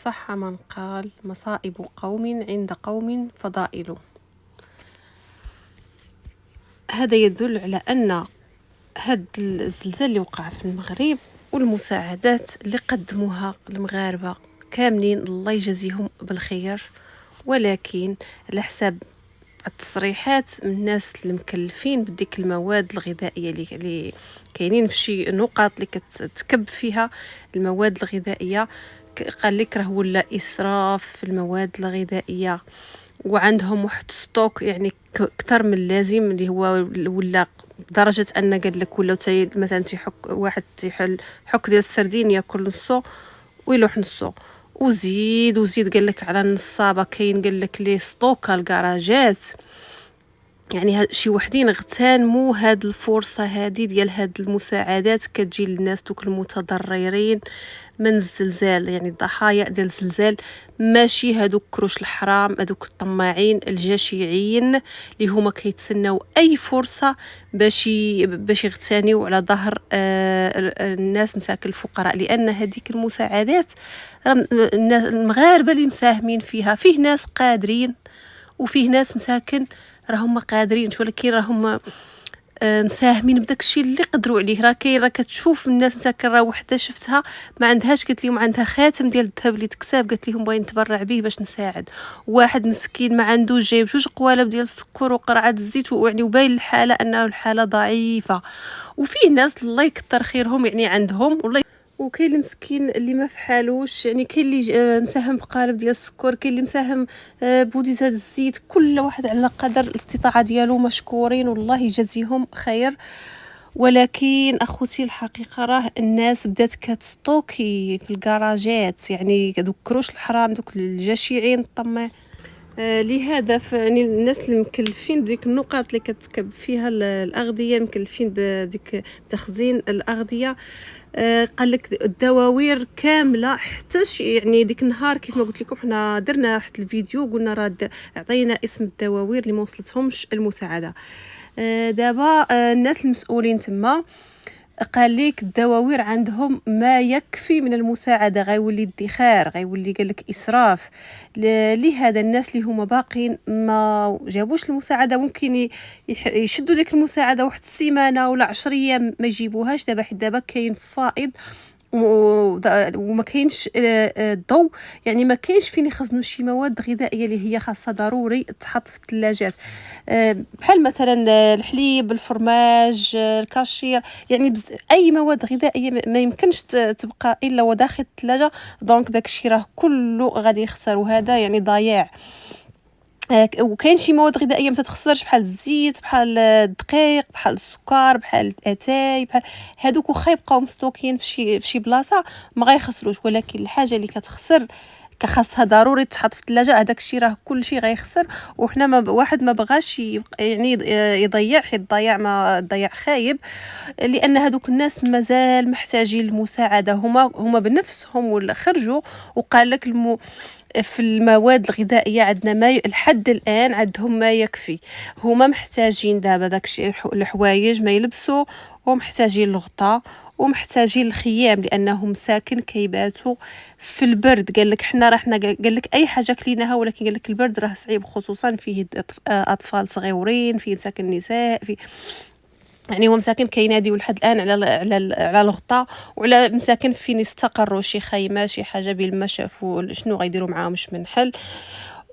صح من قال: مصائب قوم عند قوم فضائل. هذا يدل على أن هذا الزلزال اللي وقع في المغرب والمساعدات اللي قدموها المغاربة كاملين الله يجازيهم بالخير، ولكن على حساب التصريحات من الناس المكلفين بديك المواد الغذائية اللي كاينين في شي نقاط اللي كتكب فيها المواد الغذائية، قال لك راه ولا إسراف في المواد الغذائية، وعندهم واحد ستوك يعني كتر من اللازم اللي هو ولا لدرجة أن قال لك ولاو مثلا تيحك واحد تيحل حك ديال السردين ياكل نصو ويلوح نصو وزيد قال لك على النصابة كاين قال لك لي ستوكا الكراجات. يعني شي وحدين اغتنموا هاد الفرصة هادي ديال هاد المساعدات كتجي للناس دوك المتضررين من الزلزال، يعني الضحايا ديال الزلزال، ماشي هادوك كروش الحرام، هادوك الطماعين الجشعين اللي هما كيتسناو اي فرصة باش يغتنيو على ظهر الناس مساكن الفقراء، لان هذيك المساعدات المغاربة اللي مساهمين فيها فيه ناس قادرين وفيه ناس مساكن راهم قادرين، ولكن راهم مساهمين بداك الشيء اللي قدروا عليه. راه كاين، راه كتشوف الناس مساكن، راه وحده شفتها ما عندهاش، قالت لهم عندها خاتم ديال الذهب اللي تكساب، قالت لهم بغيت نتبرع به باش نساعد واحد مسكين ما عندوش، جايب 2 قوالب ديال السكر وقرعه الزيت، يعني وباين الحاله انه الحاله ضعيفه. وفيه ناس الله يكثر خيرهم يعني عندهم والله، وكاين المسكين اللي ما فحالوش، يعني كاين اللي مساهم بقالب ديال السكر، كاين اللي مساهم بوديزات الزيت، كل واحد على قدر الاستطاعه ديالو، مشكورين والله يجازيهم خير. ولكن اخوتي الحقيقه راه الناس بدات كتستوكي في الكراجات، يعني دوك كروش الحرام دوك الجشعين الطماع لهذا يعني الناس المكلفين بديك النقاط اللي كتكب فيها الأغذية، مكلفين بديك تخزين الأغذية. قال لك الدواوير كامله، حتى يعني ديك النهار كيف ما قلت لكم حنا درنا واحد الفيديو قلنا راه عطينا اسم الدواوير اللي ما وصلتهمش المساعده. دابا الناس المسؤولين تما قال لك الدواوير عندهم ما يكفي من المساعده، غيولي ادخار، غيولي قال لك اسراف. لهذا الناس اللي هما باقين ما جابوش المساعده ممكن يشدوا ديك المساعده واحد السيمانه ولا 10 ايام ما يجيبوهاش. دابا حيت دابا كاين فائض وما كاينش الضوء، يعني ما كاينش فين يخزنوا شي مواد غذائيه اللي هي خاصه ضروري تحط في الثلاجات، بحال مثلا الحليب، الفرماج، الكاشير، يعني اي مواد غذائيه ما يمكنش تبقى الا وداخل الثلاجه. دونك داكشي راه كله غادي يخسر، وهذا يعني ضياع. وكاين شي مواد غذائيه ما تتخسرش بحال الزيت، بحال الدقيق، بحال السكر، بحال الاتاي، بحال هادوك واخا يبقاو مستوكين في شي بلاصه ما غيخسروش، ولكن الحاجه اللي كتخسر خاصها ضروري تحط في الثلاجه، هذاك الشيء راه كلشي غيخسر. وحنا واحد ما بغاش يعني يضيع، حيت الضياع ما الضياع خايب، لان هذوك الناس مازال محتاجين المساعده. هما بنفسهم ولا خرجوا وقال لك في المواد الغذائيه عندنا ما لحد الان عندهم ما يكفي. هما محتاجين دابا داكشي الحوايج ما يلبسوا، ومحتاجين الغطاء، ومحتاجين الخيام لانهم ساكن كيباتوا في البرد. قال لك حنا قال لك اي حاجه كليناها، ولكن قال لك البرد راه صعيب، خصوصا فيه اطفال صغيورين، فيه مساكن النساء، فيه يعني هو مساكن كيناديو لحد الان على الغطاء، وعلى مساكن فين يستقروا، شي خيمه، شي حاجه بالما شافوا شنو غيديروا معاهم من حل.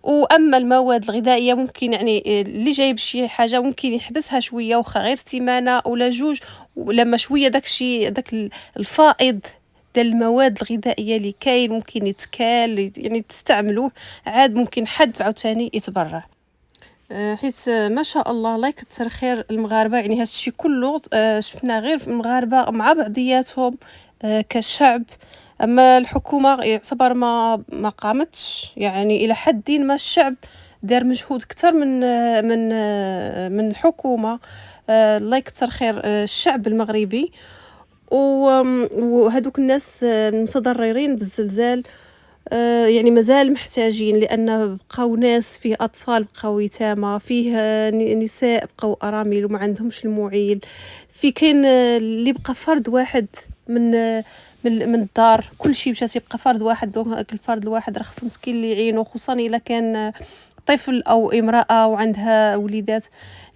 واما المواد الغذائيه ممكن يعني اللي جايب شي حاجه ممكن يحبسها شويه، وخا غير سيمانه ولا جوج، ولما شويه داكشي داك الفائض ديال المواد الغذائيه اللي كاين ممكن يتكال، يعني تستعملوه عاد، ممكن حد عاوتاني يتبرع. حيت ما شاء الله الله يكثر خير المغاربه، يعني هذا الشيء كله شفنا غير في المغاربه مع بعضياتهم كشعب. اما الحكومه يعتبر ما قامتش، يعني الى حد ما الشعب دار مجهود اكثر من الحكومه. الله يكثر خير الشعب المغربي وهذوك الناس المتضررين بالزلزال. يعني مازال محتاجين، لأن بقاو ناس فيه أطفال بقاو يتامى، فيه نساء بقاو أرامل وما عندهمش المُعيل، كاين اللي بقى فرد واحد من من الدار، كلشي مشى تيبقى فرد واحد، دونك هاك الفرد الواحد راه خصو مسكين اللي يعينو، خصوصًا إلا كان طفل أو امرأة وعندها وليدات.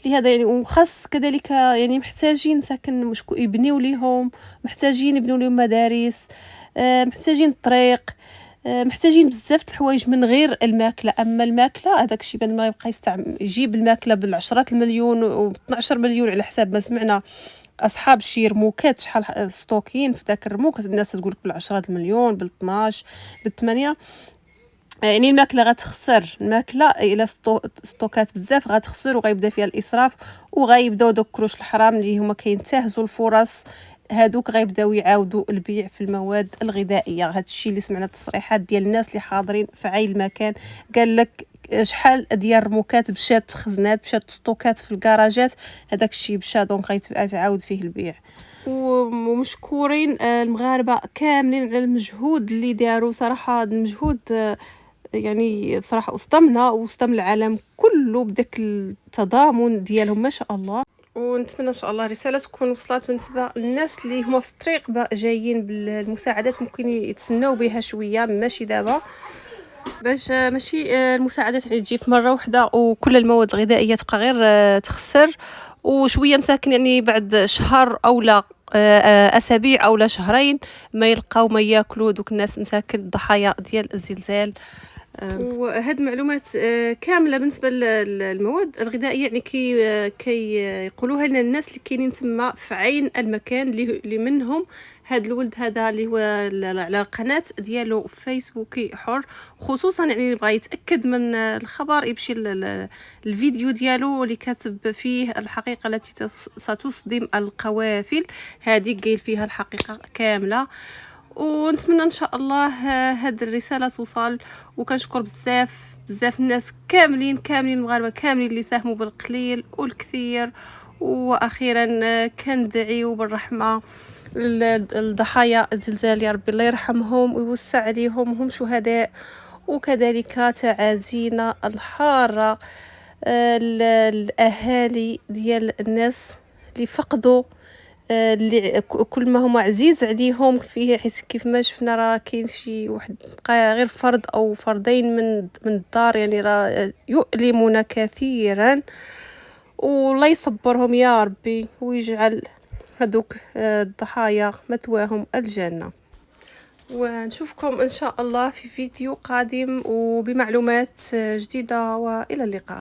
لهذا يعني وخاص كذلك يعني محتاجين مساكن يبنيو ليهم، محتاجين يبنيو ليهم مدارس، محتاجين الطريق، محتاجين بزاف د الحوايج من غير الماكلة. أما الماكلة هذاك الشيء بعد ما يبقى يجيب الماكلة بالعشرات المليون و12 مليون على حساب ما سمعنا أصحاب شي رموكات شحال ستوكين في داك الرموك، الناس تقول لك بالعشرات المليون بال12 بال8. يعني الماكلة غتخسر، الماكلة إلا ستوكات بزاف غتخسر وغيبدا فيها الإسراف، وغيبداو دوك كروش الحرام اللي هما كينتهزوا الفرص هادوك غيبداو يعاودوا البيع في المواد الغذائية. هاد الشيء اللي سمعنا تصريحات ديال الناس اللي حاضرين في عين المكان، قال لك شحال ديال الرموكات مشات خزنات، مشات ستوكات في الكراجات، هذاك الشيء مشى دونك غيتعاود فيه البيع. ومشكورين المغاربة كاملين على المجهود اللي داروا صراحة. هاد المجهود يعني بصراحة أصدمنا وأصدم العالم كله بداك التضامن ديالهم ما شاء الله. ونتمنى ان شاء الله رساله تكون وصلت بالنسبه للناس اللي هما في الطريق جايين بالمساعدات، ممكن يتسناو بها شويه ماشي دابا، باش ماشي المساعدات يعني تجي في مره واحده وكل المواد الغذائيه تبقى غير تخسر، وشويه مساكن يعني بعد شهر او لا اسابيع او لا شهرين ما يلقاو ما ياكلوا دوك الناس مساكن الضحايا ديال الزلزال. وهاد المعلومات كامله بالنسبه للمواد الغذائيه يعني كي يقولوها لنا الناس اللي كاينين تما في عين المكان اللي منهم هاد الولد هذا اللي هو على القناه ديالو فيسبوكي حر، خصوصا يعني اللي بغى يتاكد من الخبر يمشي الفيديو ديالو اللي كاتب فيه الحقيقه التي ستصدم القوافل، هذه قايل فيها الحقيقه كامله. ونتمنى ان شاء الله هاد الرساله توصل. وكنشكر بزاف بزاف الناس كاملين المغاربه كاملين اللي ساهموا بالقليل والكثير. واخيرا كندعيو بالرحمه الضحايا الزلزال، يا ربي الله يرحمهم ويوسع عليهم، هم شهداء. وكذلك تعازينا الحاره الاهالي ديال الناس اللي فقدوا اللي كل ما هما عزيز عليهم فيه، حيت كيف ما شفنا راه كاين شي واحد بقى غير فرد او فردين من الدار، يعني راه يؤلمنا كثيرا. والله يصبرهم يا ربي ويجعل هذوك الضحايا مثواهم الجنة. ونشوفكم ان شاء الله في فيديو قادم وبمعلومات جديدة، والى اللقاء.